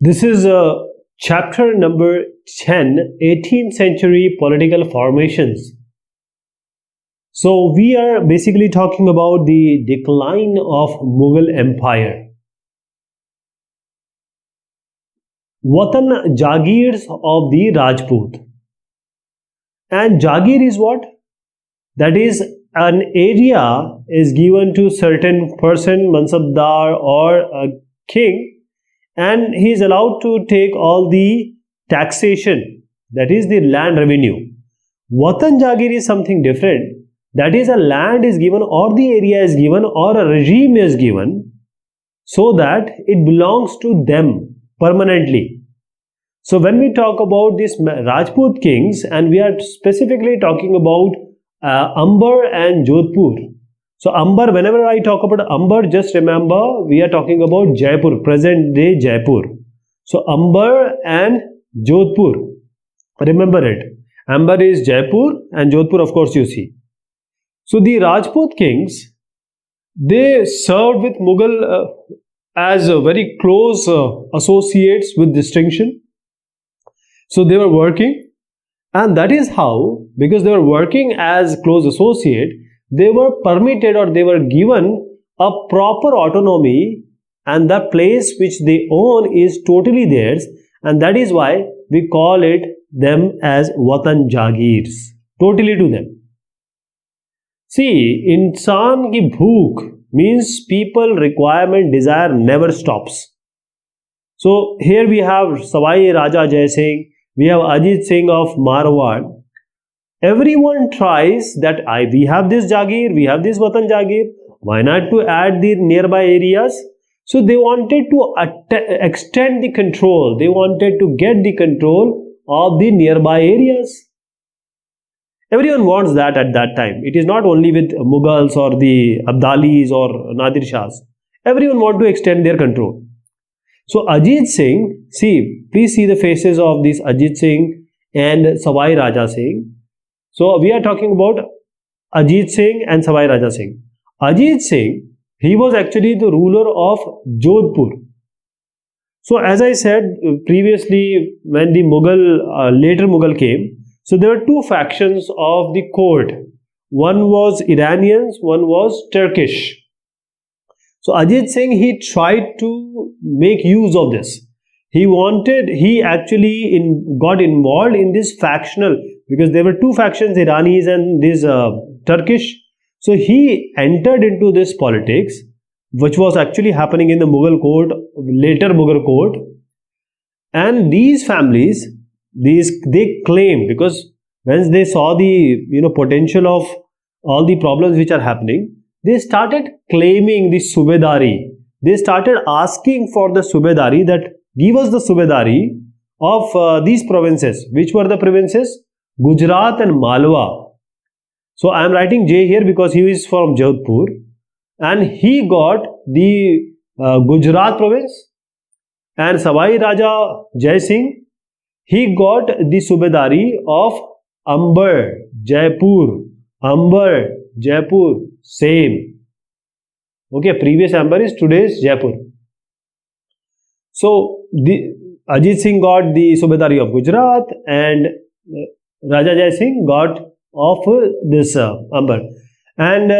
This is chapter number 10, 18th century political formations. So we are basically talking about the decline of Mughal Empire. Watan Jagirs of the Rajput. And Jagir is what? That is, an area is given to certain person, mansabdar or a king, and he is allowed to take all the taxation, that is the land revenue. Watan Jagir is something different. That is, a land is given or the area is given or a regime is given so that it belongs to them permanently. So when we talk about these Rajput kings, and we are specifically talking about Amber and Jodhpur. So Amber, whenever I talk about Amber, just remember we are talking about Jaipur, present day Jaipur. So Amber and Jodhpur, remember it. Amber is Jaipur and Jodhpur, of course, you see. So the Rajput kings, they served with Mughal as very close associates with distinction. So they were working, and that is how, because they were working as close associate, they were permitted or they were given a proper autonomy, and the place which they own is totally theirs, and that is why we call it them as Watan Jagirs, totally to them. See, insan ki bhook means people requirement, desire never stops. So here we have Savai Raja Jai Singh, we have Ajit Singh of Marwar. Everyone tries that we have this Jagir, we have this Watan Jagir, why not to add the nearby areas? So they wanted to extend the control, they wanted to get the control of the nearby areas. Everyone wants that at that time. It is not only with Mughals or the Abdalis or Nadir Shahs. Everyone wants to extend their control. So Ajit Singh, please see the faces of this Ajit Singh and Savai Raja Singh. So we are talking about Ajit Singh and Savai Raja Singh. Ajit Singh, he was actually the ruler of Jodhpur. So as I said previously, when the later Mughal came, so there were two factions of the court. One was Iranians, one was Turkish. So Ajit Singh, he tried to make use of this. He actually got involved in this factional, because there were two factions, Iranis and this Turkish. So he entered into this politics, which was actually happening in the Mughal court, later Mughal court. And these families, they claim, because when they saw the potential of all the problems which are happening, they started claiming the Subedari. They started asking for the Subedari, that give us the Subedari of these provinces. Which were the provinces? Gujarat and Malwa. So I am writing J here because he is from Jodhpur, and he got the Gujarat province, and Savai Raja Jai Singh, he got the Subedari of Amber, Jaipur. Amber, Jaipur, same. Okay, previous Amber is today's Jaipur. So Ajit Singh got the Subedari of Gujarat, and Raja Jai Singh got of this Amber. And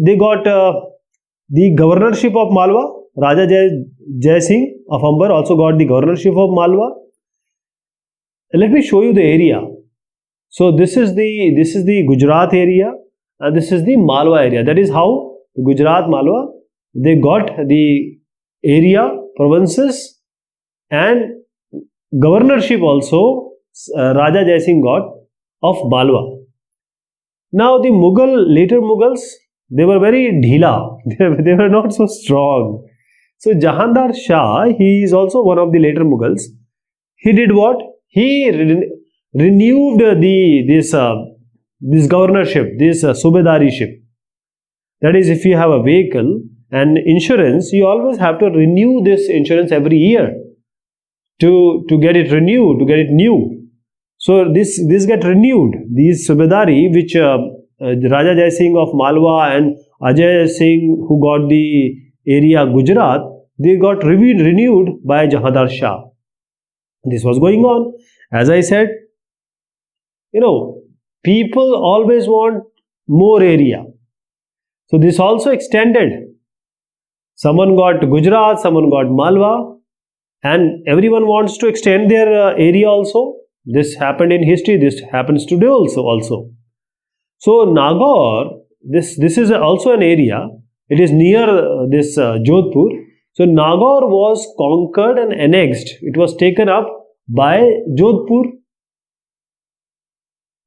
they got the governorship of Malwa. Raja Jai Singh of Amber also got the governorship of Malwa. Let me show you the area. So this is the Gujarat area, and this is the Malwa area. That is how Gujarat, Malwa, they got the area, provinces, and governorship also Raja Jai Singh got of Malwa. Now the later Mughals, they were very dhila. They were not so strong. So Jahandar Shah, he is also one of the later Mughals. He did what? He renewed this governorship, this Subedariship. That is, if you have a vehicle and insurance, you always have to renew this insurance every year to get it renewed, to get it new. So this get renewed. These Subedari, which Raja Jai Singh of Malwa and Ajay Singh, who got the area Gujarat, they got renewed by Jahandar Shah. This was going on. As I said, people always want more area. So this also extended. Someone got Gujarat, someone got Malwa, and everyone wants to extend their area also. This happened in history. This happens today also. So Nagaur, this is also an area. It is near this Jodhpur. So Nagaur was conquered and annexed. It was taken up by Jodhpur.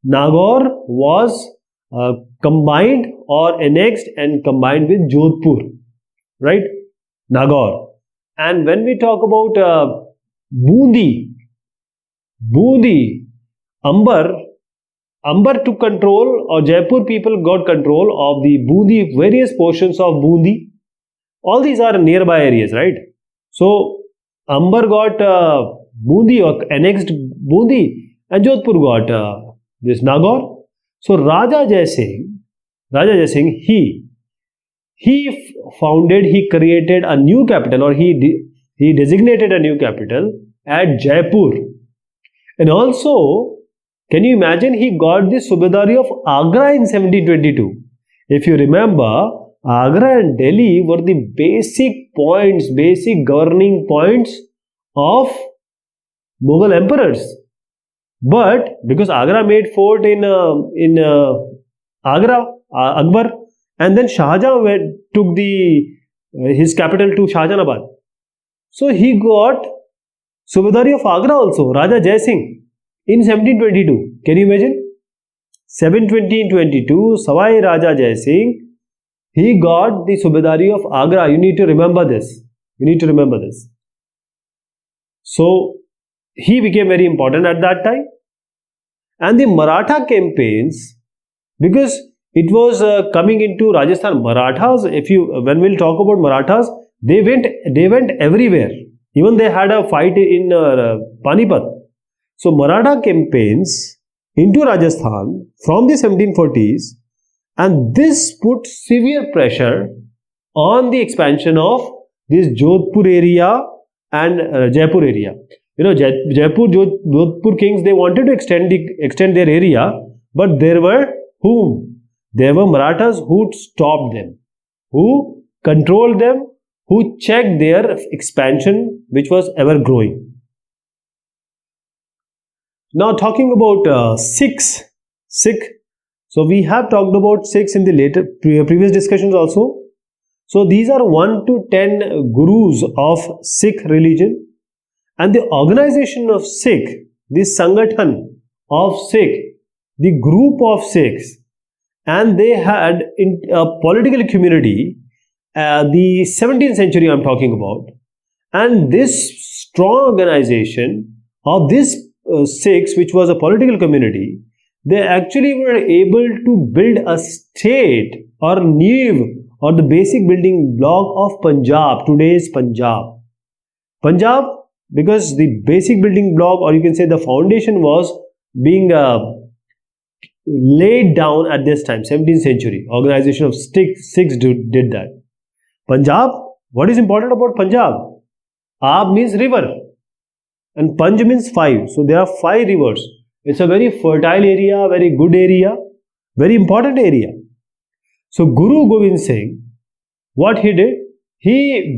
Nagaur was combined or annexed and combined with Jodhpur, right? Nagaur. And when we talk about Bundi, Amber took control, or Jaipur people got control of the Bundi, various portions of Bundi. All these are nearby areas, right? So Amber got Bundi or annexed Bundi, and Jodhpur got this Nagaur. So Raja Jai Singh, he created a new capital, or he designated a new capital at Jaipur. And also, can you imagine, he got the Subedari of Agra in 1722. If you remember, Agra and Delhi were the basic governing points of Mughal emperors. But because Agra made fort in Agra, Akbar, and then Shah Jahan took his capital to Shahjahanabad. So he got Subedari of Agra also, Raja Jai Singh, in 1722. Can you imagine? 1722, Sawai Raja Jai Singh, he got the Subedari of Agra. You need to remember this. So he became very important at that time. And the Maratha campaigns, because it was coming into Rajasthan, Marathas, when we'll talk about Marathas, they went everywhere. Even they had a fight in Panipat. So Maratha campaigns into Rajasthan from the 1740s, and this put severe pressure on the expansion of this Jodhpur area and Jaipur area. Jaipur, Jodhpur kings, they wanted to extend their area, but there were whom? There were Marathas who stopped them, who controlled them, who checked their expansion, which was ever growing. Now talking about Sikhs. So we have talked about Sikhs in the previous discussions also. So these are 1 to 10 gurus of Sikh religion. And the organization of Sikh, the Sangathan of Sikh, the group of Sikhs, and they had a political community, the 17th century I'm talking about. And this strong organization of this Sikhs, which was a political community, they actually were able to build a state or Neev, or the basic building block of Punjab, today's Punjab. Punjab, because the basic building block, or you can say the foundation, was being laid down at this time, 17th century. Organization of Sikhs did that. Punjab, what is important about Punjab? Ab means river, and Panj means 5. So there are 5 rivers. It's a very fertile area, very good area, very important area. So Guru Gobind Singh, what he did,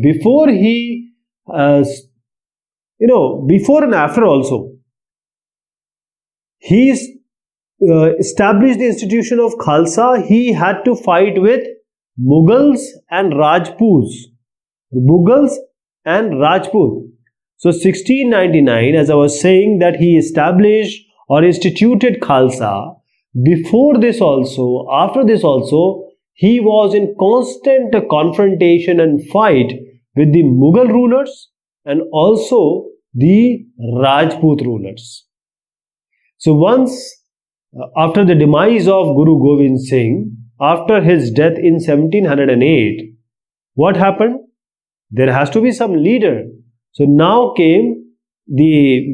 before and after also, he established the institution of Khalsa. He had to fight with Mughals and Rajputs. So 1699, as I was saying, that he established or instituted Khalsa. Before this also, after this also, he was in constant confrontation and fight with the Mughal rulers and also the Rajput rulers. So once, after the demise of Guru Gobind Singh, after his death in 1708, what happened? There has to be some leader. So now came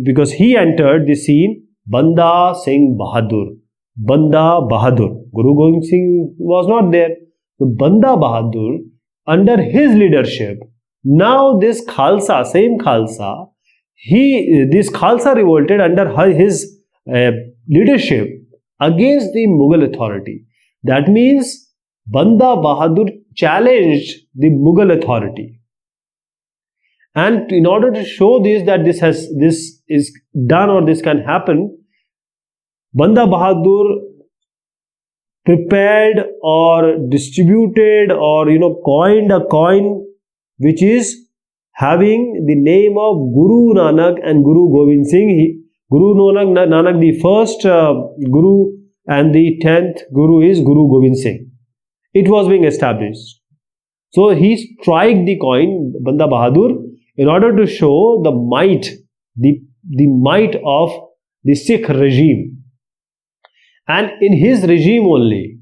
because he entered the scene, Banda Singh Bahadur. Guru Gobind Singh was not there. So Banda Bahadur, under his leadership, now this Khalsa, same Khalsa, this Khalsa revolted under his leadership against the Mughal authority. That means Banda Bahadur challenged the Mughal authority. And in order to show this, that this is done or this can happen, Banda Bahadur prepared or distributed or coined a coin which is having the name of Guru Nanak and Guru Gobind Singh. Guru Nanak the first Guru, and the 10th Guru is Guru Gobind Singh. It was being established. So he struck the coin, Banda Bahadur, in order to show the might, the might of the Sikh regime. And in his regime only,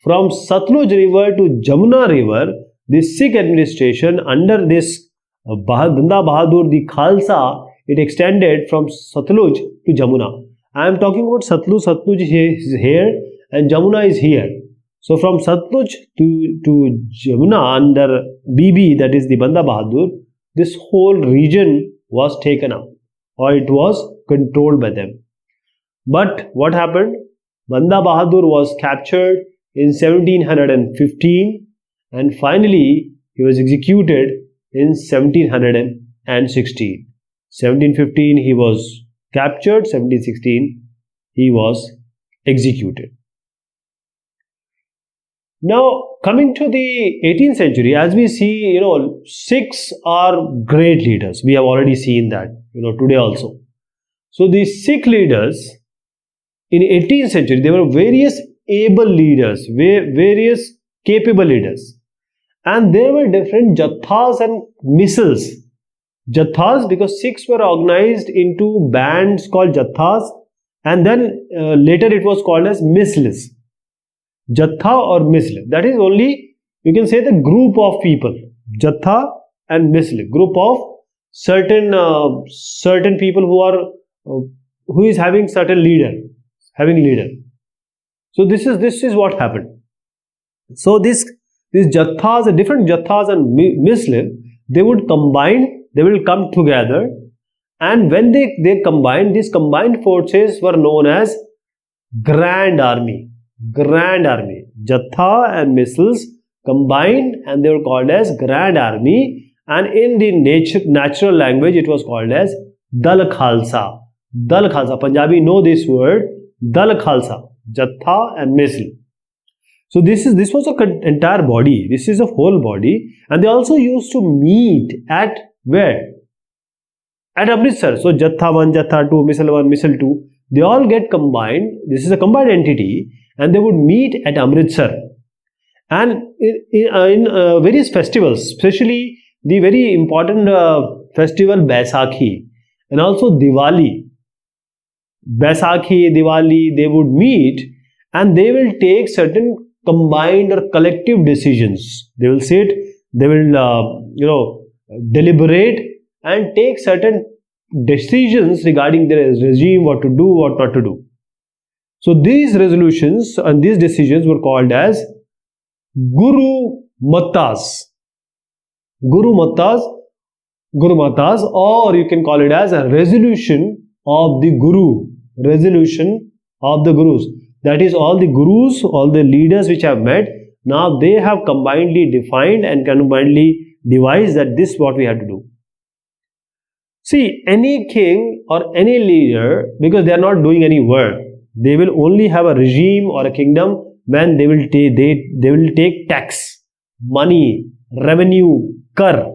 from Satluj river to Jamuna river, the Sikh administration under this Banda Bahadur, the Khalsa, it extended from Satluj to Jamuna. I am talking about Satluj is here and Jamuna is here. So from Satluj to Jamuna under BB, that is the Banda Bahadur, this whole region was taken up or it was controlled by them. But what happened? Banda Bahadur was captured in 1715 and finally he was executed in 1716. 1715 he was captured, 1716 he was executed. Now coming to the 18th century, as we see, Sikhs are great leaders. We have already seen that, today also. So the Sikh leaders in 18th century, there were various able leaders, various capable leaders. And there were different jathas and missals. Jathas because Sikhs were organized into bands called jathas, and then later it was called as missals. Jatha or misl. That is only, you can say, the group of people. Jatha and misl. Group of certain people who is having certain leader. So this is what happened. So these jathas, the different jathas and misl, they would combine, they will come together, and when they combine, these combined forces were known as Grand Army. Grand Army. Jatha and missals combined and they were called as Grand Army, and in the natural language it was called as Dal Khalsa. Dal Khalsa. Punjabi know this word. Dal Khalsa. Jatha and missal. So this was an entire body. This is a whole body, and they also used to meet at where? At Amritsar. So Jatha 1, Jatha 2, Missal 1, Missal 2. They all get combined. This is a combined entity. And they would meet at Amritsar, and in various festivals, especially the very important festival Baisakhi and also Diwali. Baisakhi, Diwali, they would meet and they will take certain combined or collective decisions. They will sit, they will deliberate and take certain decisions regarding their regime, what to do, what not to do. So these resolutions and these decisions were called as Guru Matas. Guru Matas, or you can call it as a resolution of the Guru. Resolution of the Gurus. That is, all the Gurus, all the leaders which have met, now they have combinedly defined and combinedly devised that this is what we have to do. See, any king or any leader, because they are not doing any work, they will only have a regime or a kingdom when they will take tax, money, revenue, kar.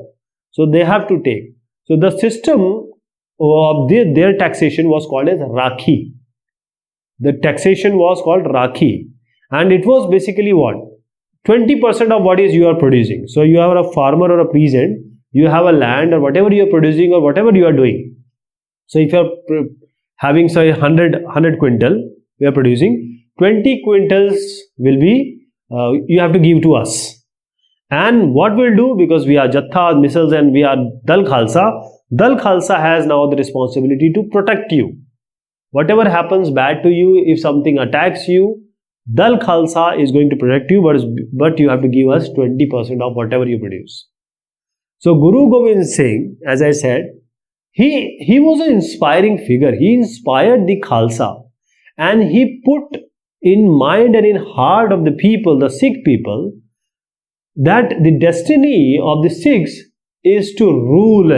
So they have to take. So the system of their taxation was called as Rakhi. The taxation was called Rakhi, and it was basically what? 20% of what is you are producing. So you are a farmer or a peasant, you have a land or whatever you are producing or whatever you are doing. So if you are having say 100 quintal, we are producing 20 quintals will be you have to give to us. And what we'll do, because we are Jatha, Missals, and we are Dal Khalsa has now the responsibility to protect you. Whatever happens bad to you, if something attacks you, Dal Khalsa is going to protect you, but you have to give us 20% of whatever you produce. So Guru Gobind Singh, as I said, he was an inspiring figure. He inspired the Khalsa, and he put in mind and in heart of the people, the Sikh people, that the destiny of the Sikhs is to rule,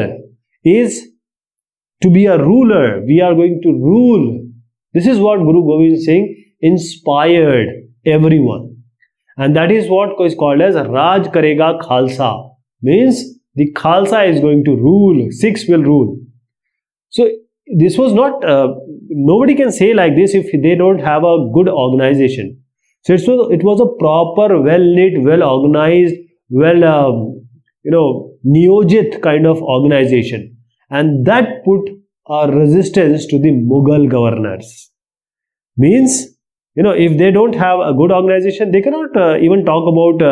is to be a ruler. We are going to rule. This is what Guru Gobind Singh inspired everyone. And that is what is called as Raj Karega Khalsa. Means the Khalsa is going to rule, Sikhs will rule. So this was not, nobody can say like this if they don't have a good organization. So it was a proper, well-knit, well-organized, Niyojit kind of organization. And that put a resistance to the Mughal governors. Means, if they don't have a good organization, they cannot even talk about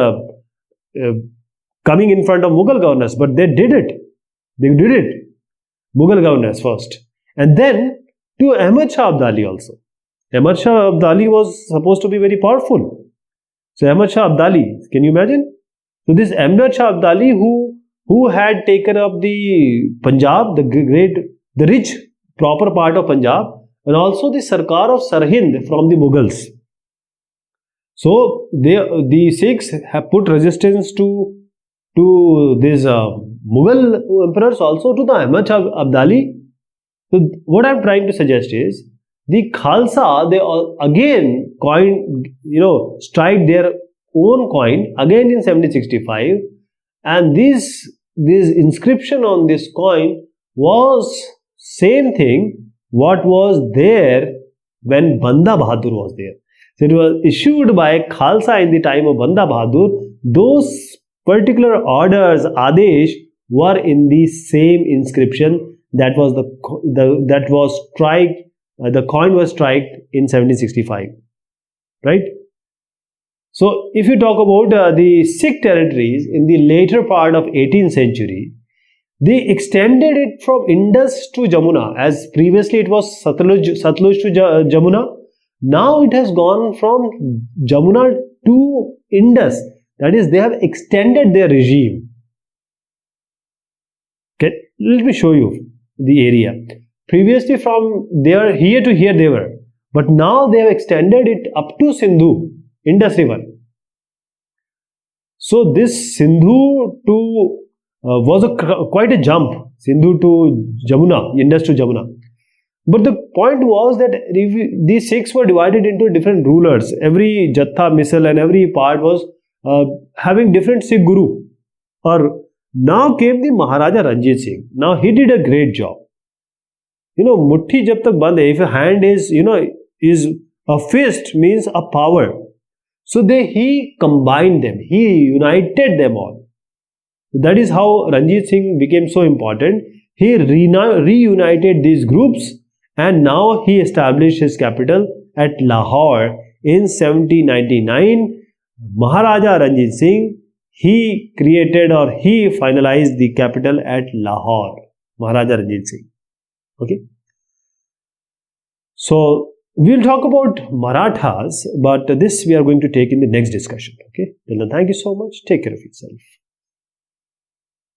coming in front of Mughal governors. But they did it. They did it. Mughal governors first. And then to Ahmad Shah Abdali also. Ahmad Shah Abdali was supposed to be very powerful. So Ahmad Shah Abdali, can you imagine? So this Ahmad Shah Abdali who had taken up the Punjab, the rich, proper part of Punjab, and also the Sarkar of Sarhind from the Mughals. So the Sikhs have put resistance to these Mughal emperors, also to the Ahmad Shah Abdali. So what I'm trying to suggest is the Khalsa, they again strike their own coin again in 1765, and this inscription on this coin was same thing what was there when Banda Bahadur was there. So it was issued by Khalsa in the time of Banda Bahadur. Those particular orders, Adesh, were in the same inscription that was the coin was struck in 1765, right? So if you talk about the Sikh territories in the later part of 18th century, they extended it from Indus to Jamuna. As previously it was Satluj to Jamuna. Now it has gone from Jamuna to Indus. That is, they have extended their regime. Okay, let me show you the area. Previously from there, here to here they were. But now they have extended it up to Sindhu, Indus River. So this Sindhu to was quite a jump, Sindhu to Jamuna, Indus to Jamuna. But the point was that these Sikhs were divided into different rulers. Every Jatha, Misal and every part was having different Sikh Guru. Or now came the Maharaja Ranjit Singh. Now he did a great job. Mutti jab tak band hai, if a hand is, is a fist means a power. So he combined them. He united them all. That is how Ranjit Singh became so important. He reunited these groups, and now he established his capital at Lahore in 1799. Maharaja Ranjit Singh, he created or he finalized the capital at Lahore. Maharaja Ranjit Singh. Okay. So we will talk about Marathas, but this we are going to take in the next discussion. Okay. Till then, thank you so much. Take care of yourself.